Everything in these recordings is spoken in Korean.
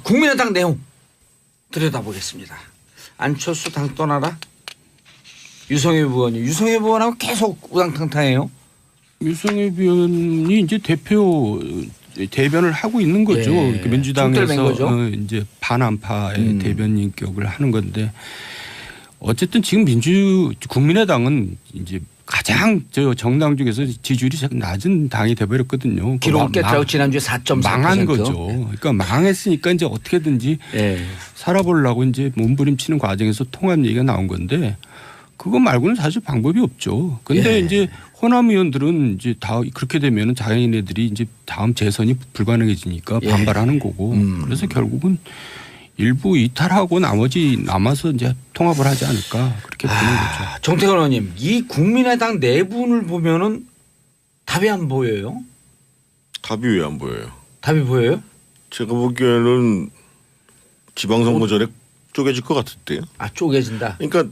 국민의당 내용 들여다보겠습니다. 안철수 당 떠나라. 유성엽 의원이 유성엽 의원하고 계속 우당탕탕해요. 유성엽 의원이 이제 대변을 하고 있는 거죠. 예. 민주당에서 이제 반안파의 대변인격을 하는 건데 어쨌든 지금 국민의당은 이제 가장 정당 중에서 지지율이 낮은 당이 돼버렸거든요. 기록을 깼다고 지난주에 4.4%. 망한 거죠. 그러니까 망했으니까 이제 어떻게든지 살아보려고 이제 몸부림치는 과정에서 통합 얘기가 나온 건데 그거 말고는 사실 방법이 없죠. 그런데 이제 호남 의원들은 이제 다 그렇게 되면 자기네들이 이제 다음 재선이 불가능해지니까 반발하는 거고 그래서 결국은 일부 이탈하고 나머지 남아서 이제 통합을 하지 않을까 그렇게 보는 거죠. 정태근 의원님, 이 국민의당 내분을 보면은 답이 안 보여요? 답이 왜 안 보여요? 답이 보여요? 제가 보기에는 지방선거 전에 쪼개질 것 같은데요. 아, 쪼개진다. 그러니까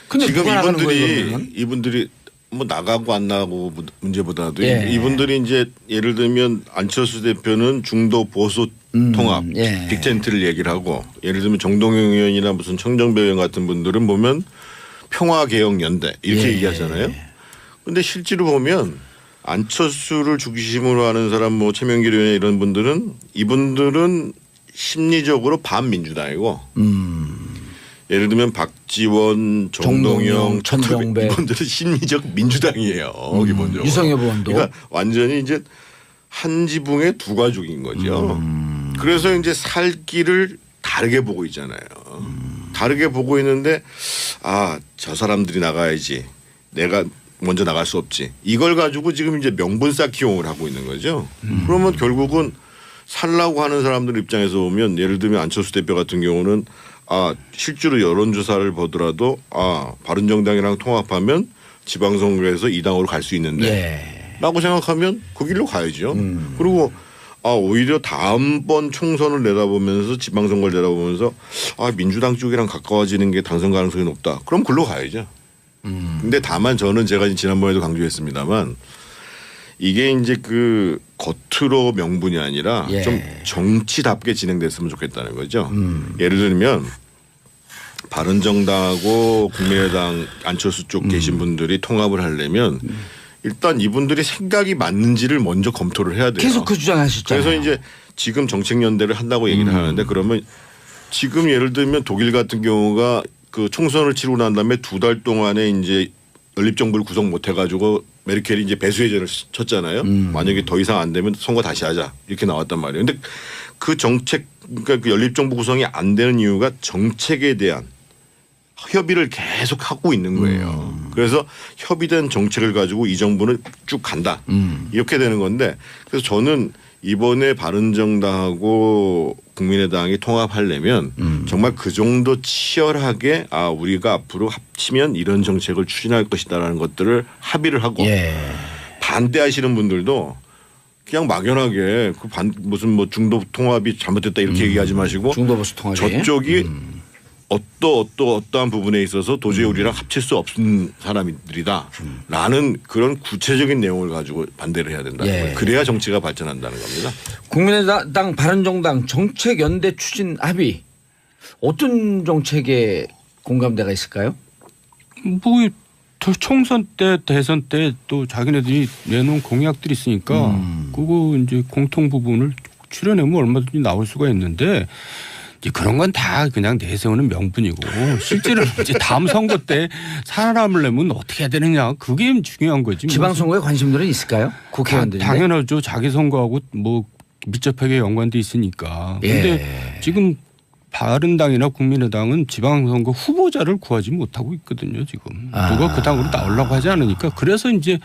근데 지금 누가 나가는 거예요, 이분들이 뭐 나가고 안 나가고 문제보다도 예. 이분들이 이제 예를 들면 안철수 대표는 중도 보수 통합 빅텐트를 얘기를 하고 예를 들면 정동영 의원이나 무슨 청정배 의원 같은 분들은 보면 평화개혁연대 이렇게 얘기하잖아요. 그런데 실제로 보면 안철수를 중심으로 하는 사람 뭐 최명길 의원 이런 분들은 이분들은 심리적으로 반민주당이고 예를 들면 박지원, 정동영, 천정배 이분들은 심리적 민주당이에요. 기본적으로. 유성엽 의원도. 그러니까 완전히 이제 한 지붕의 두 가족인 거죠. 그래서 이제 살 길을 다르게 보고 있잖아요. 다르게 보고 있는데 저 사람들이 나가야지. 내가 먼저 나갈 수 없지. 이걸 가지고 지금 이제 명분 쌓기 용을 하고 있는 거죠. 그러면 결국은 살라고 하는 사람들 입장에서 보면 예를 들면 안철수 대표 같은 경우는 실제로 여론조사를 보더라도 바른정당이랑 통합하면 지방선거에서 이 당으로 갈 수 있는데 라고 생각하면 그 길로 가야죠. 그리고 오히려 다음번 총선을 내다보면서 지방선거를 내다보면서 민주당 쪽이랑 가까워지는 게 당선 가능성이 높다. 그럼 글로 가야죠. 근데 다만 저는 제가 지난번에도 강조했습니다만 이게 이제 그 겉으로 명분이 아니라 좀 정치답게 진행됐으면 좋겠다는 거죠. 예를 들면 바른정당하고 국민의당 안철수 쪽 계신 분들이 통합을 하려면 일단 이분들이 생각이 맞는지를 먼저 검토를 해야 돼요. 계속 그 주장하셨잖아요. 그래서 이제 지금 정책연대를 한다고 얘기를 하는데 그러면 지금 예를 들면 독일 같은 경우가 그 총선을 치르고 난 다음에 2달 동안에 이제 연립정부를 구성 못 해가지고 메르켈이 이제 배수해전을 쳤잖아요. 만약에 더 이상 안 되면 선거 다시 하자 이렇게 나왔단 말이에요. 근데 그 정책 그러니까 그 연립정부 구성이 안 되는 이유가 정책에 대한 협의를 계속 하고 있는 거예요. 그래서 협의된 정책을 가지고 이 정부는 쭉 간다. 이렇게 되는 건데 그래서 저는 이번에 바른정당하고 국민의당이 통합하려면 정말 그 정도 치열하게 우리가 앞으로 합치면 이런 정책을 추진할 것이다라는 것들을 합의를 하고 반대하시는 분들도 그냥 막연하게 무슨 뭐 중도 통합이 잘못됐다 이렇게 얘기하지 마시고 중도 보수 통합이 저쪽이 어떠한 부분에 있어서 도저히 우리랑 합칠 수 없는 사람들이다라는 그런 구체적인 내용을 가지고 반대를 해야 된다는 거예요. 그래야 정치가 발전한다는 겁니다. 국민의당 바른정당 정책연대 추진 합의 어떤 정책에 공감대가 있을까요? 뭐 총선 때 대선 때 또 자기네들이 내놓은 공약들이 있으니까 그거 이제 공통 부분을 추려내면 얼마든지 나올 수가 있는데 이제 그런 건 다 그냥 내세우는 명분이고 실제로 이제 다음 선거 때 살아남으려면 어떻게 해야 되느냐 그게 중요한 거지. 지방선거에 관심들은 있을까요? 국회의원들인데. 당연하죠. 자기 선거하고 뭐 밀접하게 연관돼 있으니까. 그런데 지금 바른당이나 국민의당은 지방선거 후보자를 구하지 못하고 있거든요. 지금 누가 그 당으로 나오려고 하지 않으니까 그래서 이제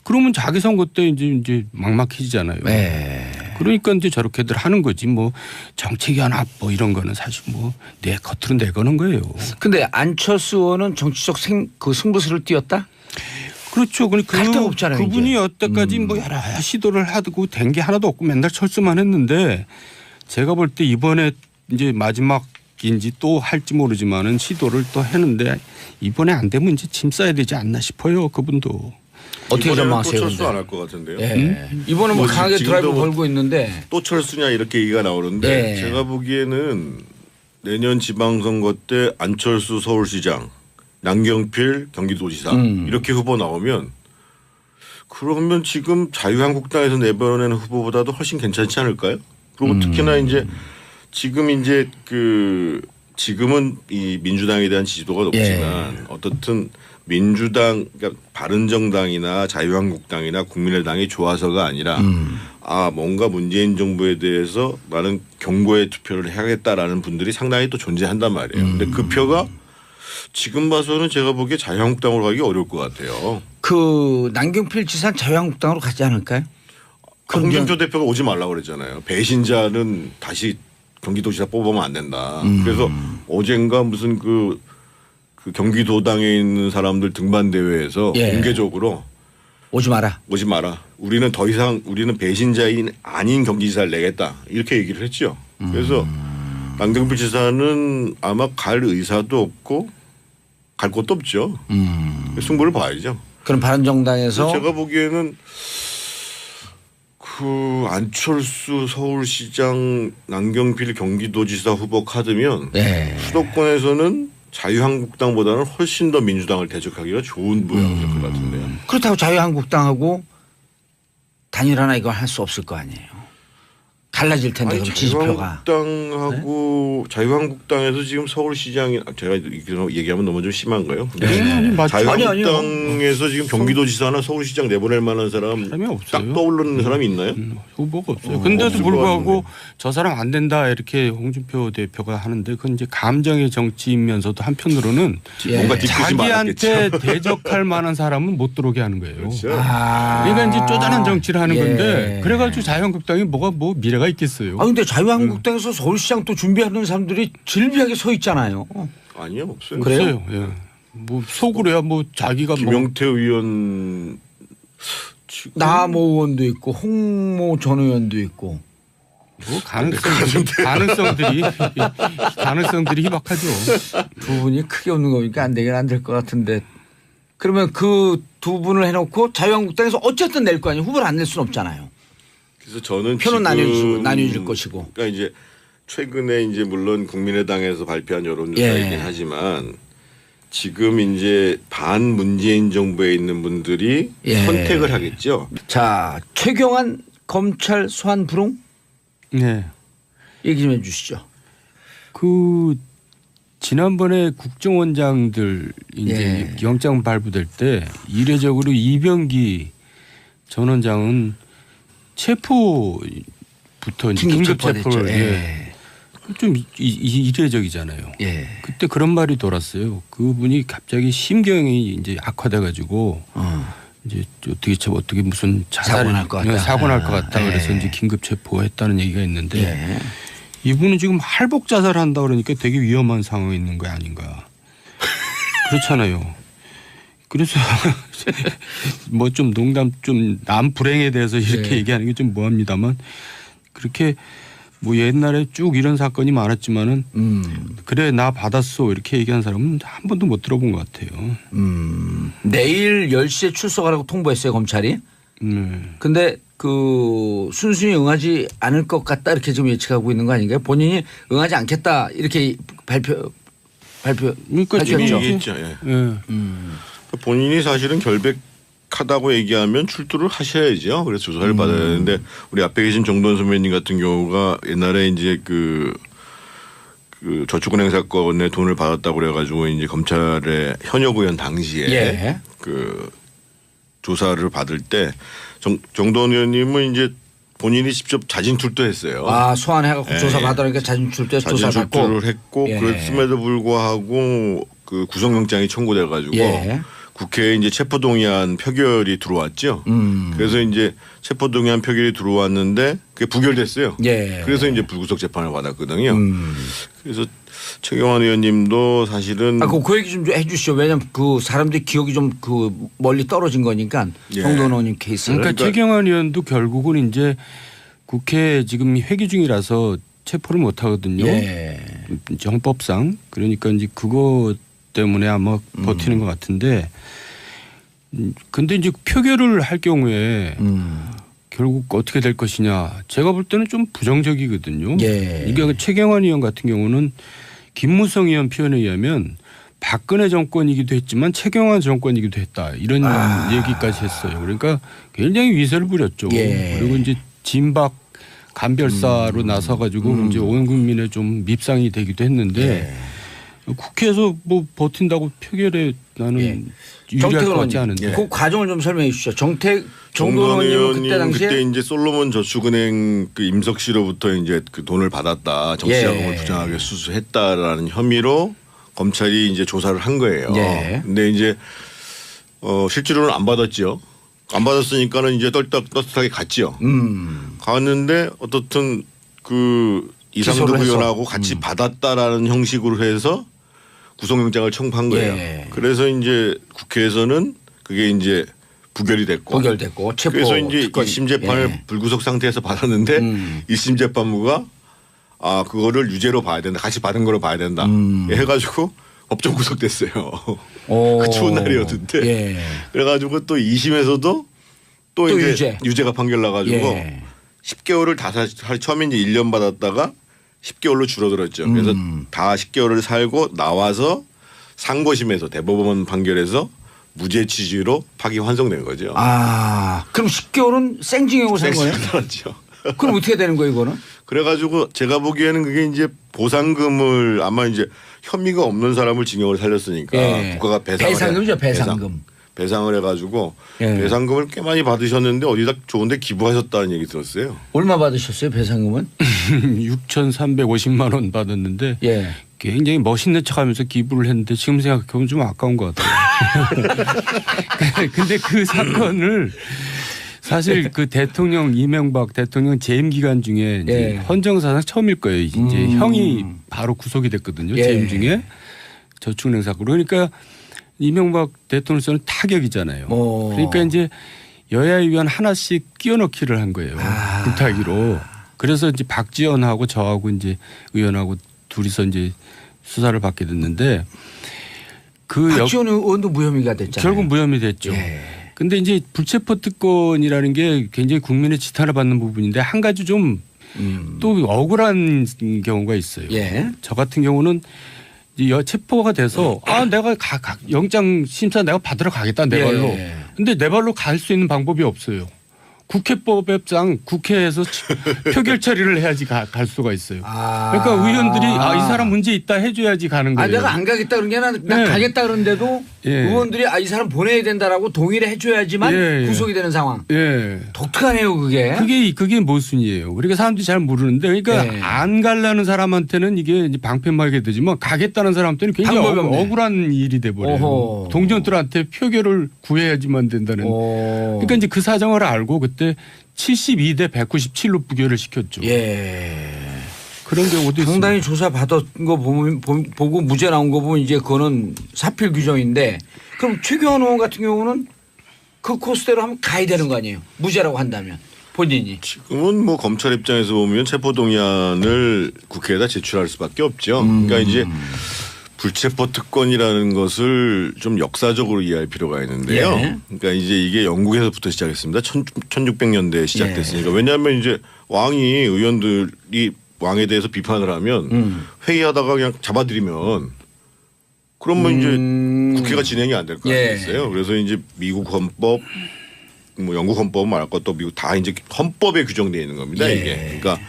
그러면 자기 선거 때 이제 막막해지잖아요. 그러니까 이제 저렇게들 하는 거지 뭐 정책연합 뭐 이런 거는 사실 뭐 내 겉으로 내거는 거예요. 근데 안철수 의원은 정치적 승부수를 띄웠다? 그렇죠. 갈 데가 없잖아요. 그분이 이제. 여태까지 뭐 여러 시도를 하고 된 게 하나도 없고 맨날 철수만 했는데 제가 볼 때 이번에 이제 마지막인지 또 할지 모르지만은 시도를 또 했는데 이번에 안 되면 이제 짐 싸야 되지 않나 싶어요. 그분도. 어떻게 전망하세요? 또 철수 안 할 것 같은데요. 예. 이번에 뭐 강하게 지금도 드라이브 뭐 걸고 있는데 또 철수냐 이렇게 얘기가 나오는데 예. 제가 보기에는 내년 지방선거 때 안철수 서울시장, 남경필 경기도지사 이렇게 후보 나오면 그러면 지금 자유한국당에서 내보내는 후보보다도 훨씬 괜찮지 않을까요? 그리고 특히나 이제 지금 이제 지금은 이 민주당에 대한 지지도가 높지만 어떻든 민주당, 그러니까 바른정당이나 자유한국당이나 국민의당이 좋아서가 아니라 뭔가 문재인 정부에 대해서 나는 경고의 투표를 해야겠다라는 분들이 상당히 또 존재한단 말이에요. 근데 그 표가 지금 봐서는 제가 보기에 자유한국당으로 가기 어려울 것 같아요. 그 남경필 지사는 자유한국당으로 가지 않을까요? 홍준표 대표가 오지 말라고 그랬잖아요. 배신자는 다시 경기도지사 뽑으면 안 된다. 그래서 어젠가 무슨 그 경기도당에 있는 사람들 등반 대회에서 공개적으로 오지 마라. 우리는 더 이상 우리는 배신자인 아닌 경기지사를 내겠다. 이렇게 얘기를 했죠. 그래서 남경필 지사는 아마 갈 의사도 없고 갈 곳도 없죠. 승부를 봐야죠. 그럼 바른정당에서 제가 보기에는 안철수 서울시장, 남경필 경기도지사 후보 카드면 수도권에서는 자유한국당보다는 훨씬 더 민주당을 대적하기가 좋은 모양이 될 것 같은데요. 그렇다고 자유한국당하고 단일화나 이걸 할 수 없을 거 아니에요. 달라질 텐데 그럼 지지표가. 자유한국당에서 지금 서울시장이 제가 얘기하면 너무 좀 심한가요? 맞죠. 자유한국당에서 지금 경기도지사나 서울시장 내보낼 만한 사람이 없어요. 딱 떠오르는 사람이 있나요? 후보가 없어요. 근데도 불구하고 저 사람 안 된다 이렇게 홍준표 대표가 하는데 그건 이제 감정의 정치이면서도 한편으로는 뭔가 자기한테 대적할 만한 사람은 못 들어오게 하는 거예요. 그렇죠. 그러니까 이제 쪼잔한 정치를 하는 건데 그래가지고 자유한국당이 뭐가 미래가 있겠어요. 근데 자유한국당에서 서울시장 또 준비하는 사람들이 질비하게 서 있잖아요. 아니요, 없어요. 그래요? 예. 뭐 속으로야 뭐 자기가 김용태 의원 나모 의원도 있고 홍모 전 의원도 있고 뭐 가능성들이 희박하죠. 두 분이 크게 없는 거니까 안 되긴 안 될 것 같은데 그러면 그 두 분을 해놓고 자유한국당에서 어쨌든 낼 거 아니에요. 후보를 안 낼 수는 없잖아요. 그래서 저는 표는 나뉘어줄 것이고. 그러니까 이제 최근에 이제 물론 국민의당에서 발표한 여론조사이긴 하지만 지금 이제 반 문재인 정부에 있는 분들이 선택을 하겠죠. 자, 최경환 검찰 소환 불응? 네. 얘기 좀 해주시죠. 지난번에 국정원장들 이제 영장 발부될 때 이례적으로 이병기 전 원장은 체포부터 긴급 체포를 좀 이례적이잖아요. 그때 그런 말이 돌았어요. 그분이 갑자기 심경이 이제 악화돼 가지고 이제 어떻게 무슨 사고 날 것 같다. 사고 날 것 같다. 그래서 이제 긴급 체포했다는 얘기가 있는데 이분은 지금 할복 자살한다 그러니까 되게 위험한 상황에 있는 거 아닌가. 그렇잖아요. 그래서 뭐 좀 농담 좀 남 불행에 대해서 이렇게 얘기하는 게 좀 뭐합니다만 그렇게 뭐 옛날에 쭉 이런 사건이 많았지만은 그래 나 받았어 이렇게 얘기한 사람은 한 번도 못 들어본 것 같아요. 내일 10시에 출석하라고 통보했어요 검찰이. 근데 순순히 응하지 않을 것 같다 이렇게 지금 예측하고 있는 거 아닌가요? 본인이 응하지 않겠다 이렇게 발표했죠. 얘기했죠. 본인이 사실은 결백하다고 얘기하면 출두를 하셔야죠. 그래서 조사를 받아야 되는데 우리 앞에 계신 정돈 선배님 같은 경우가 옛날에 이제 그 저축은행 사건에 돈을 받았다고 그래가지고 이제 검찰의 현역 의원 당시에 조사를 받을 때 정돈 의원님은 이제 본인이 직접 자진 출두했어요. 소환해갖고 조사 받으니까 자진 출두해서 조사 받고. 자진 출두를 했고 그랬음에도 불구하고 구속영장이 청구돼가지고 국회에 이제 체포동의안 표결이 들어왔죠. 그래서 이제 체포동의안 표결이 들어왔는데 그게 부결됐어요. 그래서 이제 불구속 재판을 받았거든요. 그래서 최경환 의원님도 사실은 그 얘기 좀 해주시죠. 왜냐하면 그 사람들이 기억이 좀 멀리 떨어진 거니까 정돈 의원님 케이스를. 그러니까 최경환 의원도 결국은 이제 국회 지금 회기 중이라서 체포를 못 하거든요. 헌법상. 그러니까 이제 그거 때문에 아마 버티는 것 같은데 근데 이제 표결을 할 경우에 결국 어떻게 될 것이냐. 제가 볼 때는 좀 부정적이거든요. 예. 이게 최경환 의원 같은 경우는 김무성 의원 표현에 의하면 박근혜 정권이기도 했지만 최경환 정권이기도 했다. 이런 얘기까지 했어요. 그러니까 굉장히 위세를 부렸죠. 예. 그리고 이제 진박 간별사로 나서가지고 이제 온 국민의 좀 밉상이 되기도 했는데 국회에서 뭐 버틴다고 표결에 나는 유리할 것 같지 않은데. 그 과정을 좀 설명해 주시죠. 정동원 정동원 의원님 그때 의원님 당시에 그때 이제 솔로몬 저축은행 그 임석 씨로부터 이제 그 돈을 받았다, 정치자금을 부정하게 수수했다라는 혐의로 검찰이 이제 조사를 한 거예요. 예. 근데 이제 실제로는 안 받았죠. 안 받았으니까는 이제 떳떳하게 갔죠. 갔는데 어떻든 그 이상득 의원하고 같이 받았다라는 형식으로 해서 구속영장을 청구한 거예요. 예. 그래서 이제 국회에서는 그게 이제 부결됐고 체포 그래서 이제 특권. 1심 재판을 불구속 상태에서 받았는데 1심 재판부가 그거를 유죄로 봐야 된다. 같이 받은 거로 봐야 된다. 해가지고 법정 구속됐어요. 그 추운 날이었는데. 예. 그래가지고 또 2심에서도 또 이제 유죄가 판결 나가지고 10개월을 다 처음에 이제 1년 받았다가 10개월로 줄어들었죠. 그래서 다 10개월을 살고 나와서 상고심에서 대법원 판결에서 무죄 취지로 파기 환송된 거죠. 그럼 10개월은 생징역을 산 거예요? 생징역이죠. 그럼 어떻게 되는 거예요, 이거는? 그래가지고 제가 보기에는 그게 이제 보상금을 아마 이제 혐의가 없는 사람을 징역을 살렸으니까 국가가 배상금이죠, 배상금. 배상을 해가지고 예. 배상금을 꽤 많이 받으셨는데 어디다 좋은데 기부하셨다는 얘기 들었어요. 얼마 받으셨어요, 배상금은? 6,350만 원 받았는데 굉장히 멋있는 척하면서 기부를 했는데 지금 생각해보면 좀 아까운 것 같아요. 근데 그 사건을 사실 그 대통령 이명박 대통령 재임 기간 중에 이제 헌정사상 처음일 거예요. 이제 형이 바로 구속이 됐거든요. 재임 중에 저축은행 사건. 그러니까 이명박 대통령께서는 타격이잖아요. 그러니까 이제 여야 의원 하나씩 끼워넣기를 한 거예요. 불타기로. 그래서 이제 박지원하고 저하고 이제 의원하고 둘이서 이제 수사를 받게 됐는데 박지원 의원도 무혐의가 됐잖아요. 결국 무혐의 됐죠. 근데 이제 불체포 특권이라는 게 굉장히 국민의 지탄을 받는 부분인데 한 가지 좀 또 억울한 경우가 있어요. 저 같은 경우는 체포가 돼서 내가 영장 심사 내가 받으러 가겠다 내 발로. 근데 내 발로 갈 수 있는 방법이 없어요. 국회법상 국회에서 표결 처리를 해야지 갈 수가 있어요. 그러니까 의원들이 이 사람 문제 있다 해줘야지 가는 거예요. 내가 안 가겠다 그런 게 아니라 나 가겠다 그런데도 의원들이 이 사람 보내야 된다라고 동의를 해줘야지만 구속이 되는 상황. 독특하네요 그게. 그게 모순이에요. 그러니까 사람들이 잘 모르는데 그러니까 안 가려는 사람한테는 이게 이제 방패막이 되지만 가겠다는 사람한테는 굉장히 억울한 일이 돼버려요. 동정들한테 표결을 구해야지만 된다는. 그러니까 이제 그 사정을 알고 그때 72대 197로 부결을 시켰죠. 그런 경우도 상당히 있습니다. 조사 받은 거 보고 무죄 나온 거 보면 이제 그거는 사필 규정인데 그럼 최경환 의원 같은 경우는 그 코스대로 하면 가야 되는 거 아니에요? 무죄라고 한다면 본인이. 지금은 뭐 검찰 입장에서 보면 체포동의안을 국회에다 제출할 수밖에 없죠. 그러니까 이제 불체포 특권이라는 것을 좀 역사적으로 이해할 필요가 있는데요. 그러니까 이제 이게 영국에서부터 시작했습니다. 1600년대에 시작됐으니까. 왜냐하면 이제 왕이 의원들이 왕에 대해서 비판을 하면 회의하다가 그냥 잡아들이면 그러면 이제 국회가 진행이 안 될 거 아니겠어요. 그래서 이제 미국 헌법 뭐 영국 헌법 말할 것도 미국 다 이제 헌법에 규정되어 있는 겁니다. 이게. 그러니까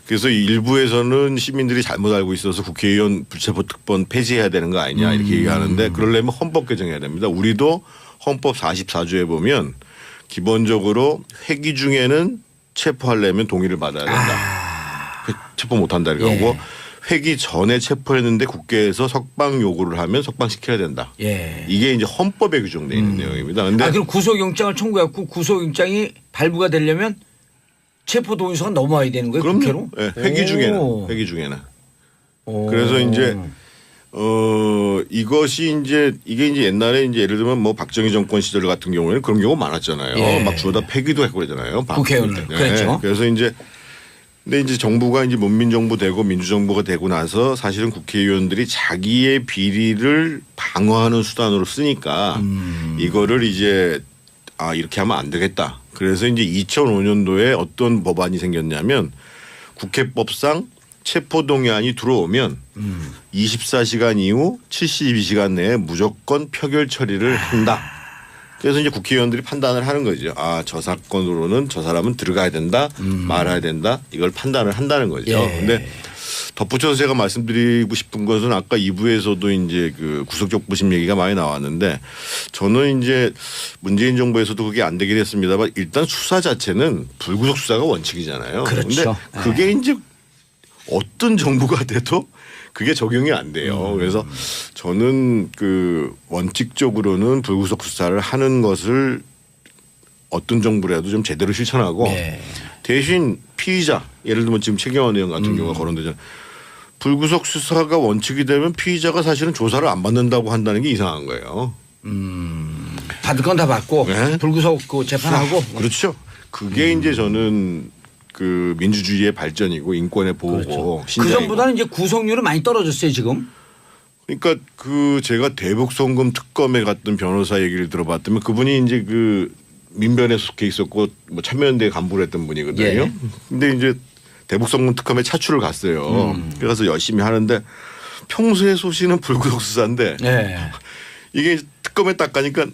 그래서 일부에서는 시민들이 잘못 알고 있어서 국회의원 불체포 특권 폐지해야 되는 거 아니냐 이렇게 얘기하는데 그러려면 헌법 개정해야 됩니다. 우리도 헌법 44조에 보면 기본적으로 회기 중에는 체포하려면 동의를 받아야 된다. 체포 못한다 이렇게 하고 회기 전에 체포했는데 국회에서 석방 요구를 하면 석방시켜야 된다. 이게 이제 헌법에 규정되어 있는 내용입니다. 근데 그럼 구속영장을 청구했고 구속영장이 발부가 되려면 체포 동의서가 넘어와야 되는 거예요? 국회로? 회기 중에는. 그래서 이제 이것이 이제 이게 이제 옛날에 이제 예를 들면 뭐 박정희 정권 시절 같은 경우에는 그런 경우 많았잖아요. 막 주워다 폐기도 했고 그러잖아요. 국회의원을. 그렇죠. 그래서 이제 근데 이제 정부가 이제 문민정부 되고 민주정부가 되고 나서 사실은 국회의원들이 자기의 비리를 방어하는 수단으로 쓰니까 이거를 이제 이렇게 하면 안 되겠다. 그래서 이제 2005년도에 어떤 법안이 생겼냐면 국회법상 체포동의안이 들어오면 24시간 이후 72시간 내에 무조건 표결 처리를 한다. 그래서 이제 국회의원들이 판단을 하는 거죠. 저 사건으로는 저 사람은 들어가야 된다, 말아야 된다. 이걸 판단을 한다는 거죠. 그런데 덧붙여서 제가 말씀드리고 싶은 것은 아까 2부에서도 이제 그 구속적부심 얘기가 많이 나왔는데 저는 이제 문재인 정부에서도 그게 안 되긴 했습니다만 일단 수사 자체는 불구속 수사가 원칙이잖아요. 그렇죠. 근데 그게 이제 어떤 정부가 돼도 그게 적용이 안 돼요. 그래서 저는 그 원칙적으로는 불구속 수사를 하는 것을 어떤 정부라도 좀 제대로 실천하고 대신 피의자 예를 들면 지금 최경환 의원 같은 경우가 거론되잖아요. 불구속 수사가 원칙이 되면 피의자가 사실은 조사를 안 받는다고 한다는 게 이상한 거예요. 받을 건 다 받고 불구속 그 재판하고. 그렇죠. 그게 이제 저는 그 민주주의의 발전이고 인권의 보호고. 그렇죠. 그 전보다는 이제 구속률은 많이 떨어졌어요 지금. 그러니까 그 제가 대북송금 특검에 갔던 변호사 얘기를 들어봤더니 그분이 이제 그 민변에 속해 있었고 뭐 참여연대 간부를 했던 분이거든요. 근데 이제 대북송금 특검에 차출을 갔어요. 그래서 열심히 하는데 평소에 소신은 불구속 수사인데 이게 특검에 딱 가니까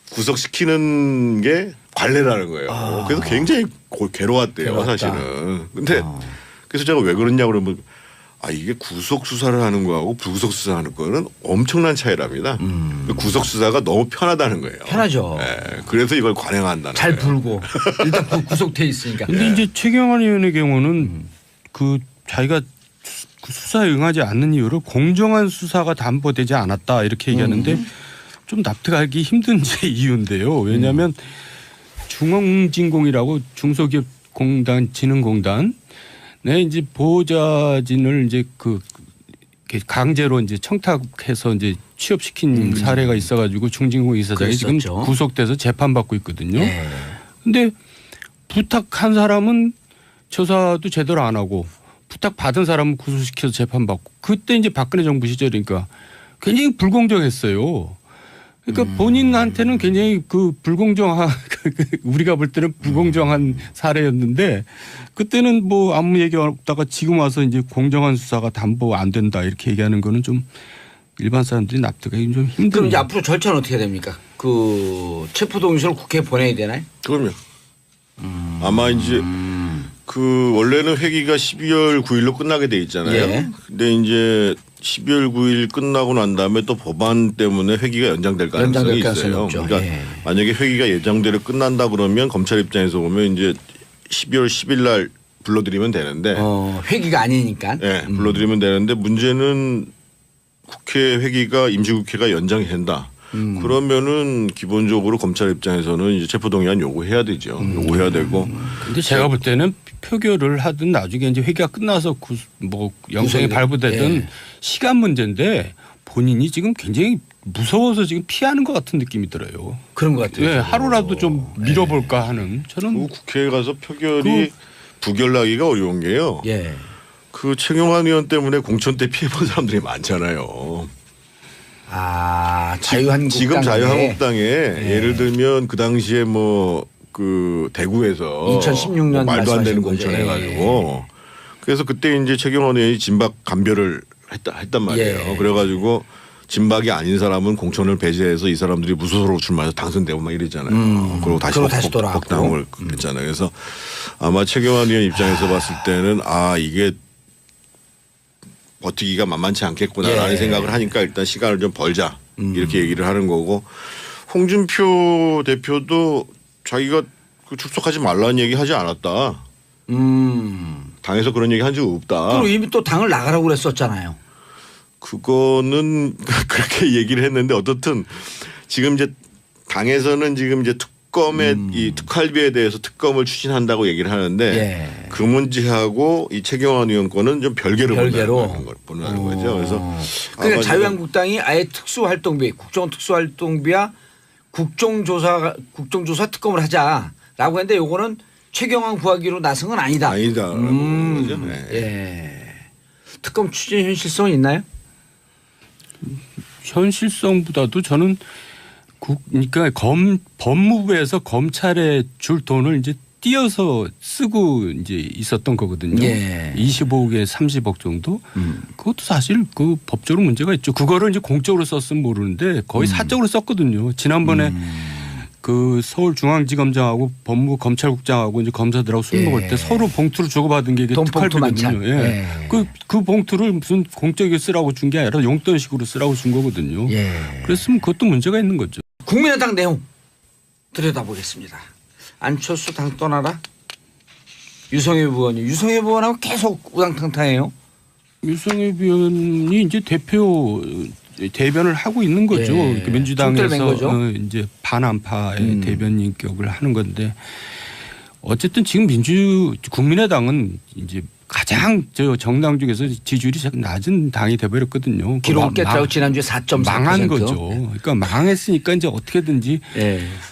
구속시키는 게 관례라는 거예요. 그래서 굉장히 괴로웠대요 사실은. 근데 그래서 제가 왜 그러냐고 그러면 이게 구속 수사를 하는 거하고 불구속 수사하는 거는 엄청난 차이랍니다. 구속 수사가 너무 편하다는 거예요. 편하죠. 그래서 이걸 관행한다는 잘 거예요. 불고 일단 구속돼 있으니까. 근데 이제 최경환 의원의 경우는 그 자기가 수사에 응하지 않는 이유로 공정한 수사가 담보되지 않았다 이렇게 얘기하는데 좀 납득하기 힘든 제 이유인데요. 왜냐하면 중앙진공이라고 중소기업공단 진흥공단 네 이제 보호자진을 이제 그 강제로 이제 청탁해서 이제 취업시킨 사례가 있어가지고 중진공 이사장이 지금 구속돼서 재판받고 있거든요. 근데 부탁한 사람은 조사도 제대로 안 하고 부탁 받은 사람은 구속시켜서 재판받고 그때 이제 박근혜 정부 시절이니까 굉장히 불공정했어요. 그러니까 본인한테는 굉장히 그 불공정한 우리가 볼 때는 불공정한 사례였는데 그때는 뭐 아무 얘기 없다가 지금 와서 이제 공정한 수사가 담보 안 된다 이렇게 얘기하는 거는 좀 일반 사람들이 납득하기 좀 힘든. 그럼 이제 앞으로 절차는 어떻게 됩니까? 그 체포동의서를 국회에 보내야 되나요? 그럼요. 아마 이제 그 원래는 회기가 12월 9일로 끝나게 돼 있잖아요. 근데 이제 12월 9일 끝나고 난 다음에 또 법안 때문에 회기가 연장될 가능성이 있어요. 그러니까 만약에 회기가 예정대로 끝난다 그러면 검찰 입장에서 보면 이제 12월 10일 날 불러들이면 되는데 회기가 아니니까. 불러들이면 되는데 문제는 국회 회기가 임시국회가 연장이 된다. 그러면은 기본적으로 검찰 입장에서는 이제 체포동의안 요구해야 되죠. 요구해야 되고. 근데 제가 볼 때는 표결을 하든 나중에 이제 회기가 끝나서 뭐 영장이 발부되든 시간 문제인데 본인이 지금 굉장히 무서워서 지금 피하는 것 같은 느낌이 들어요. 그런 것 같아요. 하루라도 좀 밀어볼까 하는 저는. 국회에 가서 표결이 부결나기가 어려운 게요. 그 최경환 의원 때문에 공천 때 피해본 사람들이 많잖아요. 자유한국당 지금 자유한국당에 예를 들면 그 당시에 뭐 그 대구에서 2016년 말도 안 되는 공천해가지고 그래서 그때 이제 최경환 의원이 진박 감별을 했단 말이에요. 그래가지고 진박이 아닌 사람은 공천을 배제해서 이 사람들이 무소속으로 출마해서 당선되고 막 이랬잖아요. 그리고 다시 복당을 했잖아요. 그래서 아마 최경환 의원 입장에서 봤을 때는 이게 버티기가 만만치 않겠구나라는 생각을 하니까 일단 시간을 좀 벌자 이렇게 얘기를 하는 거고 홍준표 대표도 자기가 출석하지 말라는 얘기 하지 않았다. 당에서 그런 얘기 한 적 없다. 그리고 이미 또 당을 나가라고 그랬었잖아요. 그거는 그렇게 얘기를 했는데 어떻든 지금 이제 당에서는 지금 이제 특검의 이 특활비에 대해서 특검을 추진한다고 얘기를 하는데 그 문제하고 이 최경환 의원 거는 좀 별개로 본다는 거죠. 그래서 그러니까 자유한국당이 아예 특수활동비, 국정특수활동비와 국정조사 특검을 하자라고 했는데 요거는 최경환 구하기로 나선 건 아니다. 아니다라는 거죠. 네. 예. 특검 추진 현실성 있나요? 현실성보다도 저는 그러니까 법무부에서 검찰에 줄 돈을 이제 띄어서 쓰고 이제 있었던 거거든요. 예. 25억에 30억 정도. 그것도 사실 그 법적으로 문제가 있죠. 그거를 이제 공적으로 썼으면 모르는데 거의 사적으로 썼거든요. 지난번에 그 서울중앙지검장하고 법무부 검찰국장하고 이제 검사들하고 술 먹을 때 서로 봉투를 주고받은 게 이게 특활비거든요. 예. 그 봉투를 무슨 공적에 쓰라고 준 게 아니라 용돈식으로 쓰라고 준 거거든요. 그랬으면 그것도 문제가 있는 거죠. 국민의당 내용 들여다보겠습니다. 안철수 당 떠나라. 유성엽 의원이 유성엽 의원하고 계속 우당탕탕해요. 유성엽 의원이 이제 대변을 하고 있는 거죠. 예. 민주당에서 이제 반안파의 대변인격을 하는 건데 어쨌든 지금 국민의당은 이제 가장 정당 중에서 지지율이 낮은 당이 돼버렸거든요. 기록을 깨뜨리고 지난주에 4.4%. 망한 거죠. 그러니까 망했으니까 이제 어떻게든지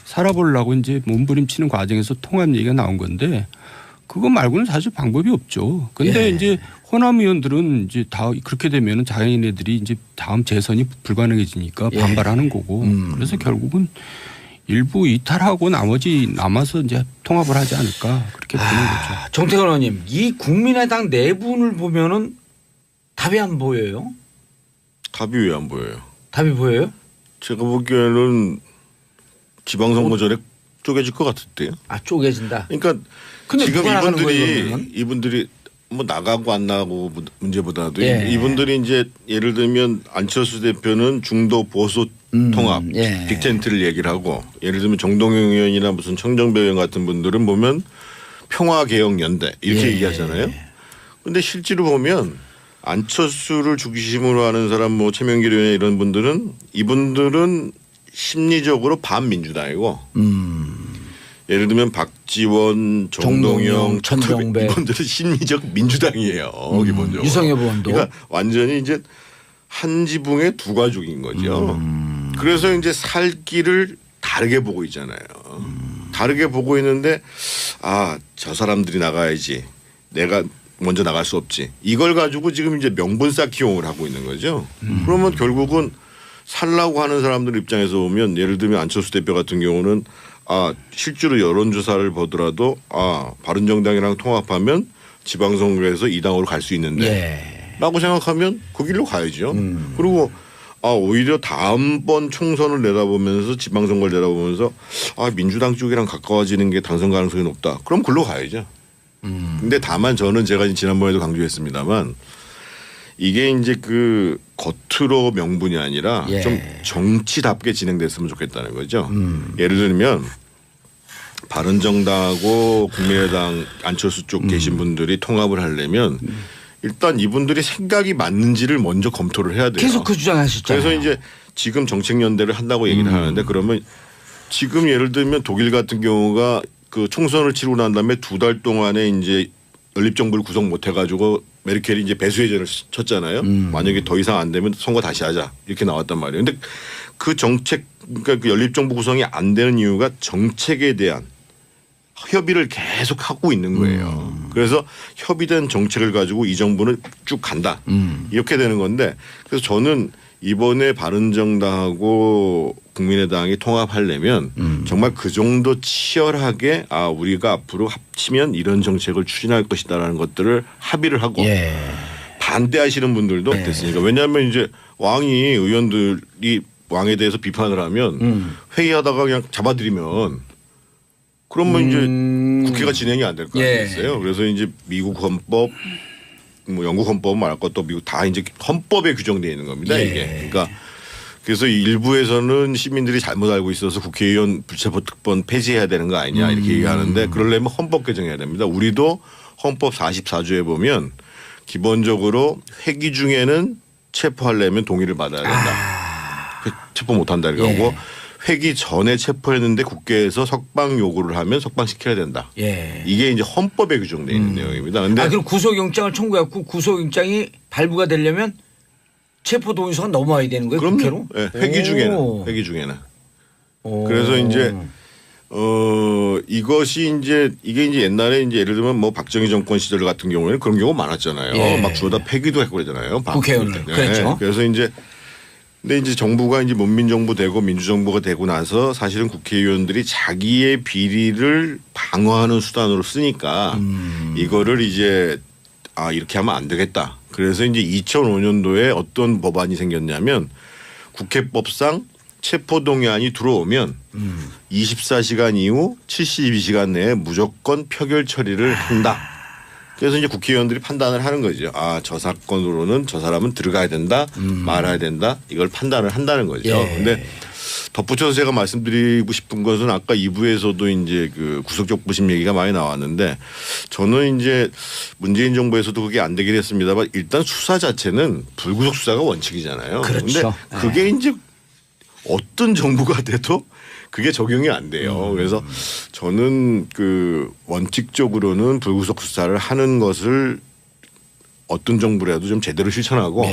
살아보려고 이제 몸부림치는 과정에서 통합 얘기가 나온 건데 그거 말고는 사실 방법이 없죠. 근데 이제 호남 의원들은 이제 다 그렇게 되면은 자기네들이 이제 다음 재선이 불가능해지니까 반발하는 거고. 그래서 결국은 일부 이탈하고 나머지 남아서 이제 통합을 하지 않을까 그렇게 보는 거죠. 정태근 의원님, 이 국민의당 내분을 보면은 답이 안 보여요? 답이 왜 안 보여요? 답이 보여요? 제가 보기에는 지방선거 전에 쪼개질 것 같은데요. 아, 쪼개진다. 그러니까 근데 지금 누가 나가는 거예요, 이분들이 뭐 나가고 안 나가고 문제보다도 이분들이 이제 예를 들면 안철수 대표는 중도 보수 통합 빅텐트를 얘기를 하고 예를 들면 정동영 의원이나 무슨 청정배 의원 같은 분들은 보면 평화개혁연대 이렇게 얘기하잖아요. 그런데 실제로 보면 안철수를 중심으로 하는 사람 뭐 최명길 의원 이런 분들은 이분들은 심리적으로 반민주당이고 예를 들면 박지원, 정동영, 천정배 이분들은 심리적 민주당이에요. 기본적으로. 유성엽 의원도. 그러니까 완전히 이제 한 지붕의 두 가족인 거죠. 그래서 이제 살 길을 다르게 보고 있잖아요. 다르게 보고 있는데 아, 저 사람들이 나가야지. 내가 먼저 나갈 수 없지. 이걸 가지고 지금 이제 명분 쌓기용을 하고 있는 거죠. 그러면 결국은 살라고 하는 사람들 입장에서 보면 예를 들면 안철수 대표 같은 경우는 아, 실제로 여론조사를 보더라도 아, 바른정당이랑 통합하면 지방선거에서 2당으로 갈 수 있는데 라고 생각하면 그 길로 가야죠. 그리고 아, 오히려 다음번 총선을 내다보면서 지방선거를 내다보면서 아, 민주당 쪽이랑 가까워지는 게 당선 가능성이 높다. 그럼 글로 가야죠. 근데 다만 저는 제가 지난번에도 강조했습니다만 이게 이제 그 겉으로 명분이 아니라 좀 정치답게 진행됐으면 좋겠다는 거죠. 예를 들면 바른정당하고 국민의당 안철수 쪽 계신 분들이 통합을 하려면 일단 이분들이 생각이 맞는지를 먼저 검토를 해야 돼요. 계속 그 주장하셨잖아요. 그래서 이제 지금 정책연대를 한다고 얘기를 하는데 그러면 지금 예를 들면 독일 같은 경우가 그 총선을 치르고 난 다음에 2달 동안에 이제 연립정부를 구성 못 해가지고 메르켈이 이제 배수회전을 쳤잖아요. 만약에 더 이상 안 되면 선거 다시 하자 이렇게 나왔단 말이에요. 근데 그 정책 그러니까 그 연립정부 구성이 안 되는 이유가 정책에 대한 협의를 계속 하고 있는 거예요. 그래서 협의된 정책을 가지고 이 정부는 쭉 간다. 이렇게 되는 건데 그래서 저는 이번에 바른정당하고 국민의당이 통합하려면 정말 그 정도 치열하게 아 우리가 앞으로 합치면 이런 정책을 추진할 것이다라는 것들을 합의를 하고 반대하시는 분들도 됐으니까 왜냐하면 이제 왕이 의원들이 왕에 대해서 비판을 하면 회의하다가 그냥 잡아들이면 그러면 이제 국회가 진행이 안 될 거 아니겠어요. 그래서 이제 미국 헌법 뭐 영국 헌법 말할 것도 미국 다 이제 헌법에 규정되어 있는 겁니다. 이게. 그러니까 그래서 일부에서는 시민들이 잘못 알고 있어서 국회의원 불체포 특권 폐지해야 되는 거 아니냐 이렇게 얘기하는데 그러려면 헌법 개정해야 됩니다. 우리도 헌법 44조에 보면 기본적으로 회기 중에는 체포하려면 동의를 받아야 된다. 체포 못한다 이러고 회기 전에 체포했는데 국회에서 석방 요구를 하면 석방시켜야 된다. 이게 이제 헌법에 규정되어 있는 내용입니다. 근데 그럼 구속영장을 청구했고 구속영장이 발부가 되려면 체포 동의서가 넘어야 되는 거예요? 그럼요. 국회로? 네, 회기 중에는. 그래서 이제 이것이 이게 이제 옛날에 이제 예를 들면 뭐 박정희 정권 시절 같은 경우에는 그런 경우 많았잖아요. 예. 막 주워다 폐기도 했고 그러잖아요. 국회의원들. 네. 그랬죠. 그래서 근데 이제 정부가 이제 문민정부 되고 민주정부가 되고 나서 사실은 국회의원들이 자기의 비리를 방어하는 수단으로 쓰니까 이거를 이제 이렇게 하면 안 되겠다. 그래서 이제 2005년도에 어떤 법안이 생겼냐면 국회법상 체포동의안이 들어오면 24시간 이후 72시간 내에 무조건 표결 처리를 한다. 그래서 이제 국회의원들이 판단을 하는 거죠. 저 사건으로는 저 사람은 들어가야 된다, 말아야 된다. 이걸 판단을 한다는 거죠. 그런데 덧붙여서 제가 말씀드리고 싶은 것은 아까 2부에서도 이제 그 구속적 부심 얘기가 많이 나왔는데 저는 이제 문재인 정부에서도 그게 안 되긴 했습니다만 일단 수사 자체는 불구속 수사가 원칙이잖아요. 그렇죠. 그런데 그게 이제 어떤 정부가 돼도 그게 적용이 안 돼요. 그래서 저는 그 원칙적으로는 불구속 수사를 하는 것을 어떤 정부라도 좀 제대로 실천하고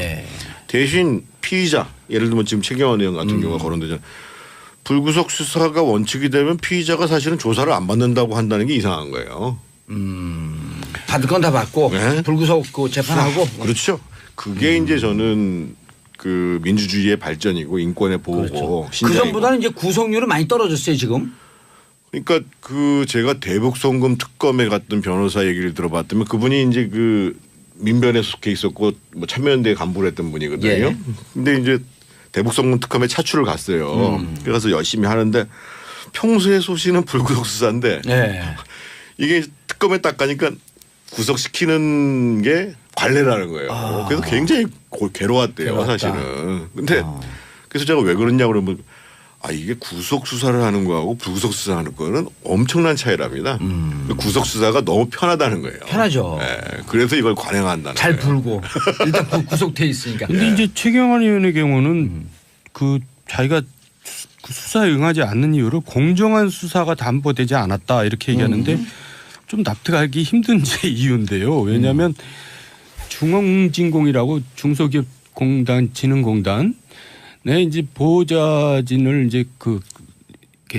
대신 피의자 예를 들면 지금 최경환 의원 같은 경우가 거론되잖아요. 불구속 수사가 원칙이 되면 피의자가 사실은 조사를 안 받는다고 한다는 게 이상한 거예요. 받을 건 다 받고 불구속 그 재판하고. 그렇죠. 그게 이제 저는 그 민주주의의 발전이고 인권의 보호고. 그 전보다는 이제 구속률은 많이 떨어졌어요 지금. 그러니까 그 제가 대북송금 특검에 갔던 변호사 얘기를 들어봤더니 그분이 이제 그 민변에 속해 있었고 뭐 참여연대 간부를 했던 분이거든요. 근데 이제 대북송금 특검에 차출을 갔어요. 그래서 열심히 하는데 평소에 소시는 불구속 수사인데 이게 특검에 딱 가니까 구속시키는 게 관례라는 거예요. 그래서 굉장히 괴로웠대요 사실은. 근데 그래서 제가 왜 그러냐고 그러면 이게 구속 수사를 하는 거하고 불구속 수사하는 거는 엄청난 차이랍니다. 구속 수사가 너무 편하다는 거예요. 편하죠. 그래서 이걸 관행한다는 잘 거예요. 불고 일단 구속돼 있으니까. 근데 이제 최경환 의원의 경우는 그 자기가 수사에 응하지 않는 이유로 공정한 수사가 담보되지 않았다 이렇게 얘기하는데 좀 납득하기 힘든 제 이유인데요. 왜냐하면 중앙진공이라고 중소기업공단 진흥공단 네 이제 보호자진을 이제 그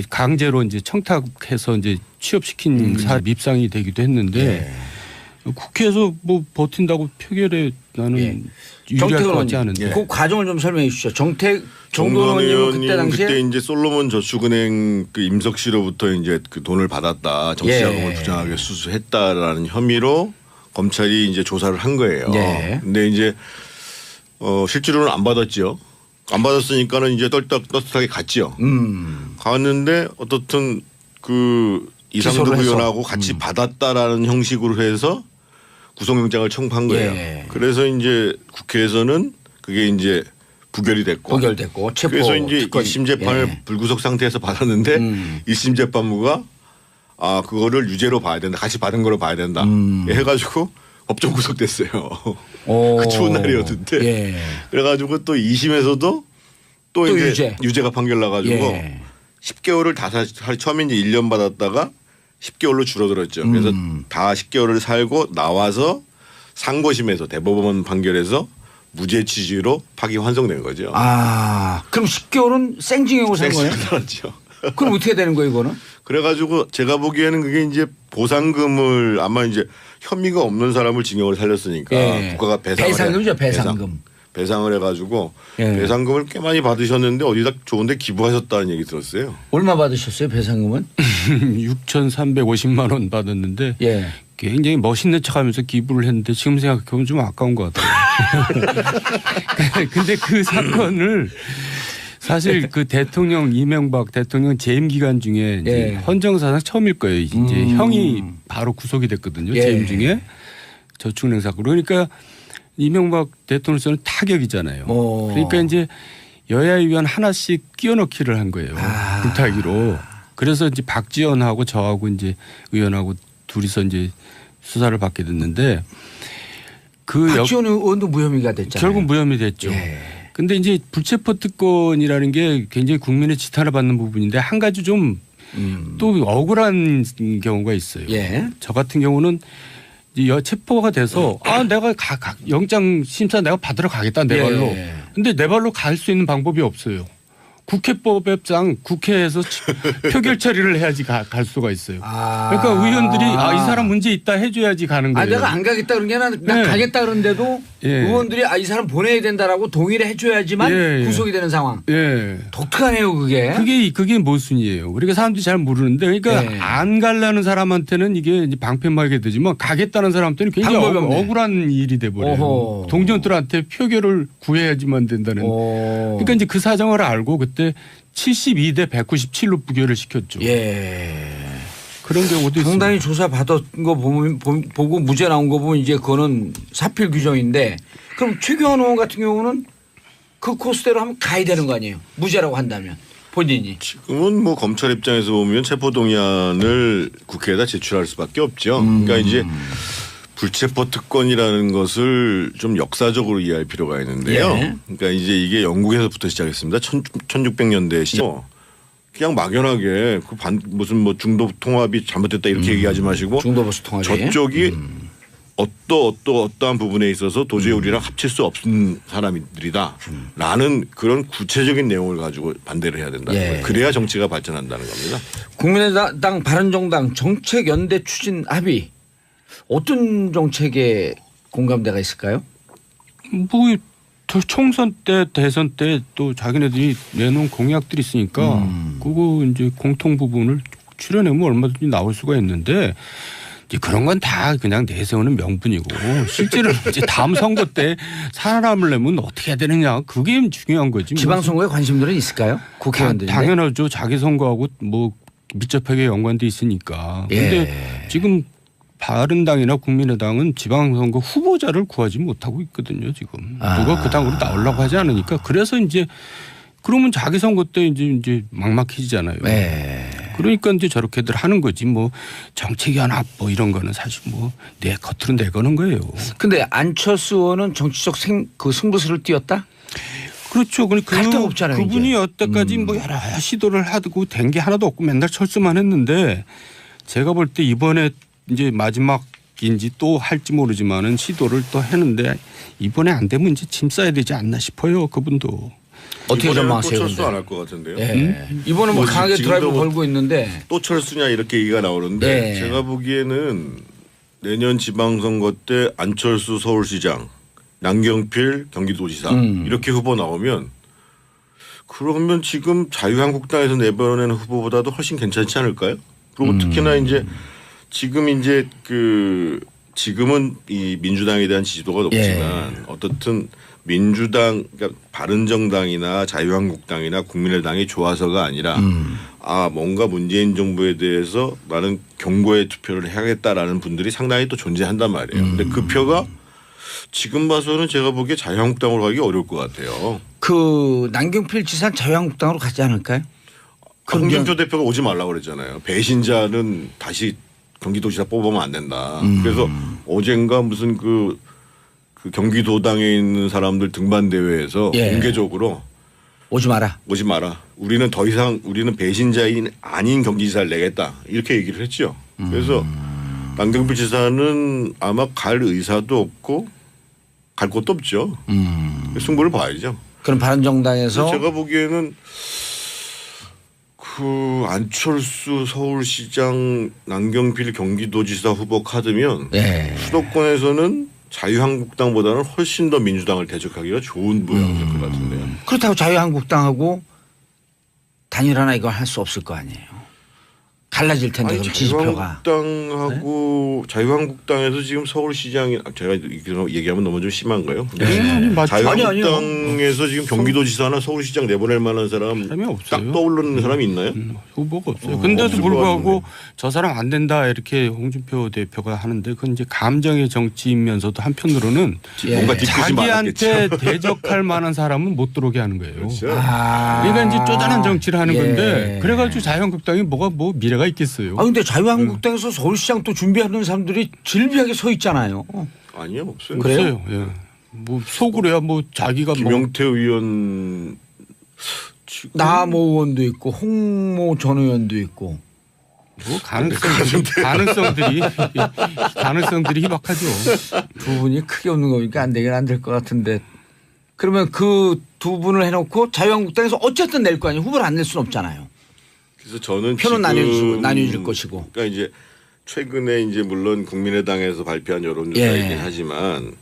강제로 이제 청탁해서 이제 취업시킨 밉상이 되기도 했는데 국회에서 뭐 버틴다고 표결에 나는 유리할 것 같지 않은데 그 과정을 좀 설명해 주시죠. 정태근 의원님 그때 당시에 그때 이제 솔로몬 저축은행 그 임석 씨로부터 이제 그 돈을 받았다, 정치자금을 부정하게 수수했다라는 혐의로 검찰이 이제 조사를 한 거예요. 근데 이제 실제로는 안 받았죠. 안 받았으니까는 이제 떳떳하게 갔죠. 갔는데 어떻든 그 이상득 의원하고 같이 받았다라는 형식으로 해서 구속영장을 청구한 거예요. 그래서 이제 국회에서는 그게 이제 부결이 됐고 체포 그래서 이제 1심 재판을 불구속 상태에서 받았는데 1심 재판부가 그거를 유죄로 봐야 된다. 같이 받은 거로 봐야 된다. 해가지고 법정 구속됐어요. 그 추운 날이었는데 그래가지고 또 2심에서도 또 이제 유죄가 판결 나가지고 10개월을 다 처음에 이제 1년 받았다가 10개월로 줄어들었죠. 그래서 다 10개월을 살고 나와서 상고심에서 대법원 판결에서 무죄 취지로 파기환송된 거죠. 그럼 10개월은 생징역으로 산 거예요? 살았죠. 그럼 어떻게 되는 거예요, 이거는? 그래가지고 제가 보기에는 그게 이제 보상금을 아마 이제 혐의가 없는 사람을 징역을 살렸으니까 국가가 배상금이죠, 배상금. 배상을 해가지고 배상금을 꽤 많이 받으셨는데 어디다 좋은데 기부하셨다는 얘기 들었어요. 얼마 받으셨어요, 배상금은? 6,350만 원 받았는데 굉장히 멋있는 척하면서 기부를 했는데 지금 생각해보면 좀 아까운 것 같아요. 근데 그 사건을 사실 그 대통령 이명박 대통령 재임 기간 중에 이제 헌정사상 처음일 거예요. 이제 형이 바로 구속이 됐거든요. 재임 중에 저축은행 사건. 그러니까 이명박 대통령께서는 타격이잖아요. 그러니까 이제 여야 의원 하나씩 끼워넣기를 한 거예요. 불타기로. 그래서 이제 박지원하고 저하고 이제 의원하고 둘이서 이제 수사를 받게 됐는데 박지원 의원도 무혐의가 됐잖아요. 결국 무혐의 됐죠. 근데 이제 불체포 특권이라는 게 굉장히 국민의 지탄을 받는 부분인데 한 가지 좀 또 억울한 경우가 있어요. 저 같은 경우는 체포가 돼서 내가 영장 심사 내가 받으러 가겠다 내 발로. 근데 내 발로 갈 수 있는 방법이 없어요. 국회법상 국회에서 표결 처리를 해야지 갈 수가 있어요. 그러니까 의원들이 이 사람 문제 있다 해줘야지 가는 거예요. 내가 안 가겠다 그런 게 아니라 나 가겠다 그러는데도 의원들이 이 사람 보내야 된다라고 동의를 해줘야지만 구속이 되는 상황. 독특하네요 그게. 그게 모순이에요. 그러니까 사람들이 잘 모르는데 그러니까 안 가려는 사람한테는 이게 이제 방패막이 되지만 가겠다는 사람한테는 굉장히 억울한 일이 돼버려요. 동정들한테 표결을 구해야지만 된다는. 그러니까 이제 그 사정을 알고 그때 72대 197로 부결을 시켰죠. 그런 경우도 상당히 조사 받은 거 보고 무죄 나온 거 보면 이제 그거는 사필 규정인데 그럼 최경환 의원 같은 경우는 그 코스대로 하면 가야 되는 거 아니에요? 무죄라고 한다면 본인이. 지금은 뭐 검찰 입장에서 보면 체포동의안을 국회에다 제출할 수밖에 없죠. 그러니까 이제 불체포 특권이라는 것을 좀 역사적으로 이해할 필요가 있는데요. 그러니까 이제 이게 영국에서부터 시작했습니다. 1600년대 시작. 그냥 막연하게 무슨 뭐 중도 통합이 잘못됐다 이렇게 얘기하지 마시고 중도보수 통합이 저쪽이 어떠한 부분에 있어서 도저히 우리랑 합칠 수 없는 사람들이다라는 그런 구체적인 내용을 가지고 반대를 해야 된다는 거예요. 그래야 정치가 발전한다는 겁니다. 국민의당 바른정당 정책연대 추진 합의 어떤 정책에 공감대가 있을까요? 뭐 총선 때 대선 때 또 자기네들이 내놓은 공약들이 있으니까 그거 이제 공통 부분을 추려내면 얼마든지 나올 수가 있는데 이제 그런 건 다 그냥 내세우는 명분이고 실제로 이제 다음 선거 때 살아남으려면 어떻게 해야 되느냐 그게 중요한 거지. 지방선거에 관심들은 있을까요? 국회의원들이. 당연하죠. 자기 선거하고 뭐 밀접하게 연관돼 있으니까. 그런데 지금 바른당이나 국민의당은 지방선거 후보자를 구하지 못하고 있거든요. 지금 누가 그 당으로 나오려고 하지 않으니까 그래서 이제 그러면 자기 선거 때 이제 막막해지잖아요. 그러니까 이제 저렇게들 하는 거지 뭐 정책연합 뭐 이런 거는 사실 뭐 내 겉으로 내거는 거예요. 근데 안철수 의원은 정치적 승부수를 띄웠다? 그렇죠. 없잖아요, 그분이 여태까지 뭐 여러 시도를 하고 된 게 하나도 없고 맨날 철수만 했는데 제가 볼 때 이번에 이제 마지막인지 또 할지 모르지만은 시도를 또 했는데 이번에 안 되면 이제 짐 싸야 되지 않나 싶어요. 그분도. 어떻게 전망하세요? 또 철수 안 할 것 같은데요. 이번은 뭐 강하게 드라이브 걸고 있는데. 또 철수냐 이렇게 얘기가 나오는데 제가 보기에는 내년 지방선거 때 안철수 서울시장, 남경필 경기도지사 이렇게 후보 나오면 그러면 지금 자유한국당에서 내보내는 후보보다도 훨씬 괜찮지 않을까요? 그리고 특히나 이제 지금은 이 민주당에 대한 지지도가 높지만 어떻든 민주당 그러니까 바른정당이나 자유한국당이나 국민의당이 좋아서가 아니라 뭔가 문재인 정부에 대해서 나는 경고의 투표를 해야겠다라는 분들이 상당히 또 존재한단 말이에요. 근데 그 표가 지금 봐서는 제가 보기에 자유한국당으로 가기 어려울 것 같아요. 그 남경필 지사는 자유한국당으로 가지 않을까요? 홍준표 대표가 오지 말라고 그랬잖아요. 배신자는 다시 경기도지사 뽑으면 안 된다. 그래서 어젠가 무슨 그 경기도당에 있는 사람들 등반 대회에서 공개적으로 오지 마라. 우리는 더 이상 우리는 배신자인 아닌 경기지사를 내겠다. 이렇게 얘기를 했죠. 그래서 남경필 지사는 아마 갈 의사도 없고 갈 곳도 없죠. 승부를 봐야죠. 그럼 바른정당에서 제가 보기에는 그 안철수 서울시장 남경필 경기도지사 후보 카드면 수도권에서는 자유한국당보다는 훨씬 더 민주당을 대적하기가 좋은 모양일 것 같은데요. 그렇다고 자유한국당하고 단일화나 이걸 할 수 없을 거 아니에요. 갈라질 텐데 그럼 지지표가. 자유한국당에서 지금 서울시장이 제가 얘기하면 너무 좀 심한가요? 아니요. 자유한국당에서 지금 경기도지사나 서울시장 내보낼 만한 사람이 딱 떠오르는 사람이 있나요? 후보가 없어요. 근데도 불구하고 저 사람 안 된다 이렇게 홍준표 대표가 하는데 그건 이제 감정의 정치이면서도 한편으로는 뭔가 자기한테 대적할 만한 사람은 못 들어오게 하는 거예요. 그렇죠. 그러니까 이제 쪼잔한 정치를 하는 건데 그래가지고 자유한국당이 뭐가 미래가 있겠어요. 근데 자유한국당에서 서울시장 또 준비하는 사람들이 질비하게 서 있잖아요. 아니요, 없어요. 그래요? 뭐 속으로야 뭐 자기가 김용태 의원 나모 의원도 있고 홍모 전 의원도 있고 뭐 가능성들이 희박하죠. 두 분이 크게 없는 거니까 안 되긴 안 될 것 같은데 그러면 그 두 분을 해놓고 자유한국당에서 어쨌든 낼 거 아니에요. 후보를 안 낼 수는 없잖아요. 그래서 저는 표는 지금 나뉘어질 것이고. 그러니까 이제 최근에 이제 물론 국민의당에서 발표한 여론조사이긴 하지만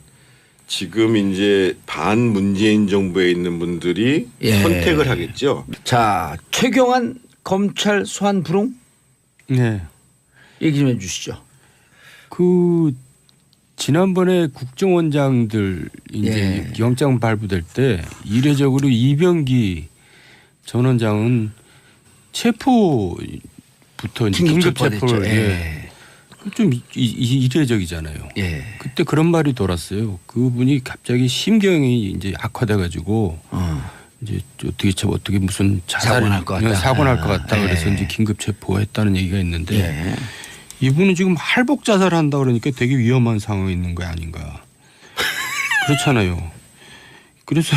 지금 이제 반 문재인 정부에 있는 분들이 선택을 하겠죠. 자, 최경환 검찰 소환 불응 네. 얘기 좀 해주시죠. 그 지난번에 국정원장들 이제 영장 발부될 때 이례적으로 이병기 전 원장은 체포부터 이제 긴급 체포를 좀 이례적이잖아요. 그때 그런 말이 돌았어요. 그분이 갑자기 심경이 이제 악화돼가지고 이제 어떻게 무슨 사고 날 것 같다. 사고 날 것 같다. 그래서 이제 긴급 체포했다는 얘기가 있는데 이분은 지금 할복 자살한다 그러니까 되게 위험한 상황에 있는 거 아닌가. 그렇잖아요. 그래서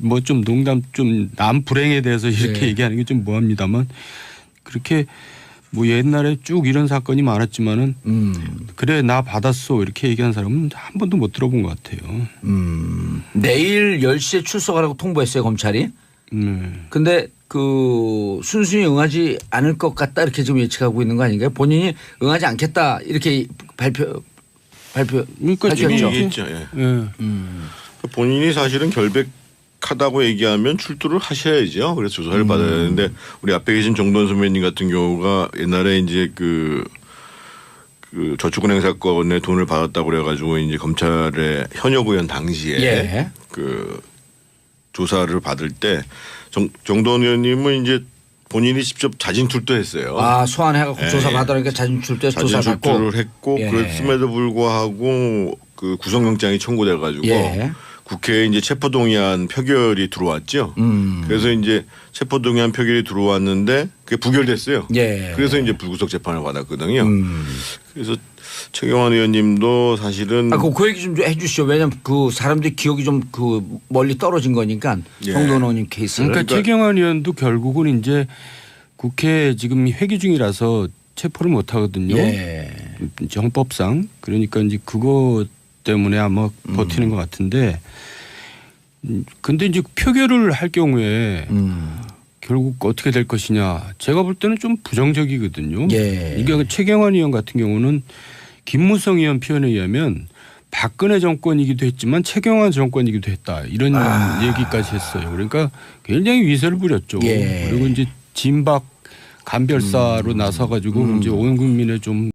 뭐 좀 농담 좀 남 불행에 대해서 이렇게 얘기하는 게 좀 뭐합니다만 그렇게 뭐 옛날에 쭉 이런 사건이 많았지만은 그래 나 받았어 이렇게 얘기한 사람은 한 번도 못 들어본 것 같아요. 내일 10시에 출석하라고 통보했어요 검찰이. 근데 그 순순히 응하지 않을 것 같다 이렇게 지금 예측하고 있는 거 아닌가요? 본인이 응하지 않겠다 이렇게 그러니까 지금 얘기했죠. 본인이 사실은 결백하다고 얘기하면 출두를 하셔야죠. 그래서 조사를 받아야 되는데 우리 앞에 계신 정돈 선배님 같은 경우가 옛날에 이제 그 저축은행 사건에 돈을 받았다고 그래가지고 이제 검찰의 현역 의원 당시에 그 조사를 받을 때 정돈 의원님은 이제 본인이 직접 자진 출두했어요. 아 소환해갖고 조사 받으니까 자진 출두해서 조사 받고. 출두를 했고 그랬음에도 불구하고 그 구속영장이 청구돼가지고 국회에 이제 체포동의안 표결이 들어왔죠. 그래서 이제 체포동의안 표결이 들어왔는데 그게 부결됐어요. 그래서 이제 불구속 재판을 받았거든요. 그래서 최경환 의원님도 사실은 그 얘기 좀 해주시죠. 왜냐하면 그 사람들이 기억이 좀 그 멀리 떨어진 거니까 정돈 의원님 케이스. 그러니까 최경환 의원도 결국은 이제 국회 지금 회기 중이라서 체포를 못 하거든요. 정법상 그러니까 이제 그거 때문에 아마 버티는 것 같은데 근데 이제 표결을 할 경우에 결국 어떻게 될 것이냐 제가 볼 때는 좀 부정적이거든요. 그러니까 최경환 의원 같은 경우는 김무성 의원 표현에 의하면 박근혜 정권이기도 했지만 최경환 정권이기도 했다 이런 얘기까지 했어요. 그러니까 굉장히 위세를 부렸죠. 그리고 이제 진박 간별사로 나서가지고 이제 온 국민의 좀